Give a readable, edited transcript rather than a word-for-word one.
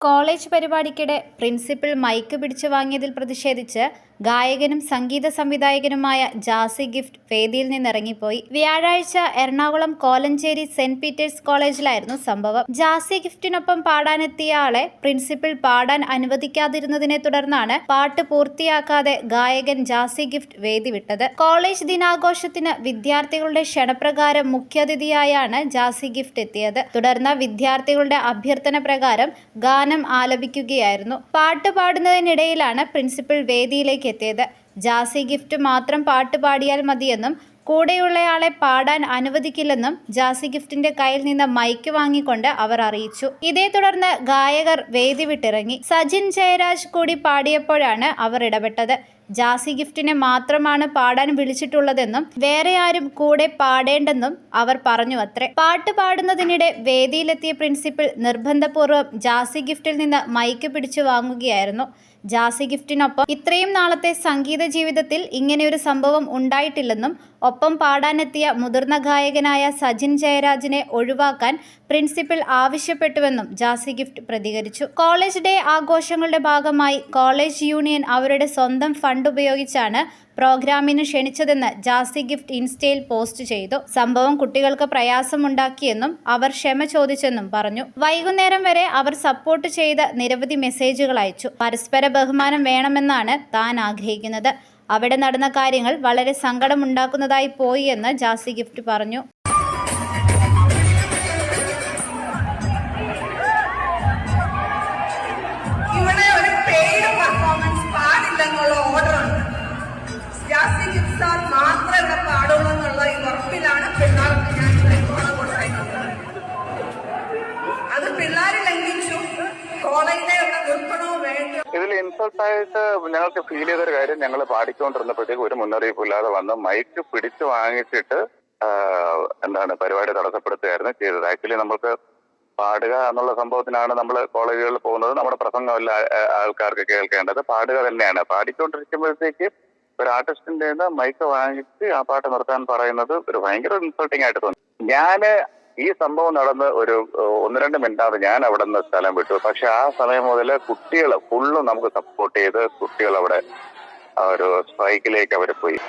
College പരിപാടിക്കിടെ principal mic പിടിച്ചു വാങ്ങിയതിൽ പ്രതിഷേധിച്ച് ഗായകനും സംഗീത സംവിധായകനുമായ ജാസി ഗിഫ്റ്റ് വേദിയിൽ നിന്നിറങ്ങിപ്പോയി. വ്യാഴാഴ്ച എറണാകുളം കോലഞ്ചേരി സെന്റ് പീറ്റേഴ്സ് കോളേജിലായിരുന്നു സംഭവം. ജാസി ഗിഫ്റ്റിനൊപ്പം പാടാനെത്തിയ ആളെ പ്രിൻസിപ്പൽ പാടാൻ അനുവദിക്കാതിരുന്നതിനെ തുടർന്നാണ് പാട്ട് പൂർത്തിയാക്കാതെ ഗായകൻ ജാസി ഗിഫ്റ്റ് വേദി വിട്ടത്. കോളേജ് ദിനാഘോഷത്തിന് വിദ്യാർത്ഥികളുടെ ക്ഷണപ്രകാരം മുഖ്യാതിഥിയായാണ് ജാസി ഗിഫ്റ്റ് എത്തിയത്. തുടർന്ന് വിദ്യാർത്ഥികളുടെ അഭ്യർത്ഥന പ്രകാരം ഗാനം ആലപിക്കുകയായിരുന്നു. പാട്ട് പാടുന്നതിനിടയിലാണ് പ്രിൻസിപ്പൽ വേദിയിലേക്ക് എത്തിയത്. ജാസി ഗിഫ്റ്റ് മാത്രം പാട്ട് പാടിയാൽ മതിയെന്നും കൂടെയുള്ളയാളെ പാടാൻ അനുവദിക്കില്ലെന്നും ജാസി ഗിഫ്റ്റിന്റെ കയ്യിൽ നിന്ന് മൈക്ക് വാങ്ങിക്കൊണ്ട് അവർ അറിയിച്ചു. ഇതേ തുടർന്ന് ഗായകർ വേദി വിട്ടിറങ്ങി. സജിൻ ജയരാജ് കൂടി പാടിയപ്പോഴാണ് അവർ ഇടപെട്ടത്. ജാസി ഗിഫ്റ്റിനെ മാത്രമാണ് പാടാൻ വിളിച്ചിട്ടുള്ളതെന്നും വേറെ ആരും കൂടെ പാടേണ്ടെന്നും അവർ പറഞ്ഞു അത്രേ. പാട്ട് പാടുന്നതിനിടെ വേദിയിലെത്തിയ പ്രിൻസിപ്പൽ നിർബന്ധപൂർവ്വം ജാസി ഗിഫ്റ്റിൽ നിന്ന് മൈക്ക് പിടിച്ചു വാങ്ങുകയായിരുന്നു. ജാസി ഗിഫ്റ്റിനൊപ്പം ഇത്രയും നാളത്തെ സംഗീത ജീവിതത്തിൽ ഇങ്ങനെയൊരു സംഭവം ഉണ്ടായിട്ടില്ലെന്നും ഒപ്പം പാടാനെത്തിയ മുതിർന്ന ഗായകനായ സജിൻ ജയരാജിനെ ഒഴിവാക്കാൻ പ്രിൻസിപ്പൽ ആവശ്യപ്പെട്ടുവെന്നും ജാസി ഗിഫ്റ്റ് പ്രതികരിച്ചു. കോളേജ് ഡേ ആഘോഷങ്ങളുടെ ഭാഗമായി കോളേജ് യൂണിയൻ അവരുടെ സ്വന്തം ഫണ്ട് ഉപയോഗിച്ചാണ് പ്രോഗ്രാമിന് ക്ഷണിച്ചതെന്ന് ജാസി ഗിഫ്റ്റ് ഇൻസ്റ്റയിൽ പോസ്റ്റ് ചെയ്തു. സംഭവം കുട്ടികൾക്ക് പ്രയാസമുണ്ടാക്കിയെന്നും അവർ ക്ഷമ ചോദിച്ചെന്നും പറഞ്ഞു. വൈകുന്നേരം വരെ അവർ സപ്പോർട്ട് ചെയ്ത് നിരവധി മെസ്സേജുകൾ അയച്ചു. പരസ്പര ബഹുമാനം വേണമെന്നാണ് താൻ ആഗ്രഹിക്കുന്നത്. അവിടെ നടന്ന കാര്യങ്ങൾ വളരെ സങ്കടമുണ്ടാക്കുന്നതായി പോയി എന്ന് ജാസി ഗിഫ്റ്റ് പറഞ്ഞു. ഇതിൽ ഇൻസൾട്ടായിട്ട് ഞങ്ങൾക്ക് ഫീൽ ചെയ്തൊരു കാര്യം, ഞങ്ങൾ പാടിക്കൊണ്ടിരുന്നപ്പോഴത്തേക്ക് ഒരു മുന്നറിയിപ്പില്ലാതെ വന്ന് മൈക്ക് പിടിച്ചു വാങ്ങിച്ചിട്ട് പരിപാടി തടസ്സപ്പെടുത്തുകയായിരുന്നു ചെയ്തത്. ആക്ച്വലി നമുക്ക് പാടുക എന്നുള്ള സംഭവത്തിനാണ് നമ്മൾ കോളേജുകളിൽ പോകുന്നത്. നമ്മുടെ പ്രസംഗമല്ല ആൾക്കാർക്ക് കേൾക്കേണ്ടത്, പാടുക തന്നെയാണ്. പാടിക്കൊണ്ടിരിക്കുമ്പോഴത്തേക്ക് ഒരു ആർട്ടിസ്റ്റിന്റെ മൈക്ക് വാങ്ങിച്ച് ആ പാട്ട് നിർത്താൻ പറയുന്നത് ഒരു ഭയങ്കര ഇൻസൾട്ടിങ് ആയിട്ട് തോന്നി. ഈ സംഭവം നടന്ന് ഒരു 1-2 മിനിറ്റാണ് ഞാൻ അവിടെ നിന്ന് സ്ഥലം വിട്ടു. പക്ഷെ ആ സമയം മുതൽ കുട്ടികൾ ഫുള്ളും നമുക്ക് സപ്പോർട്ട് ചെയ്ത് കുട്ടികൾ അവിടെ ഒരു സ്ട്രൈക്കിലേക്ക് അവർ പോയി.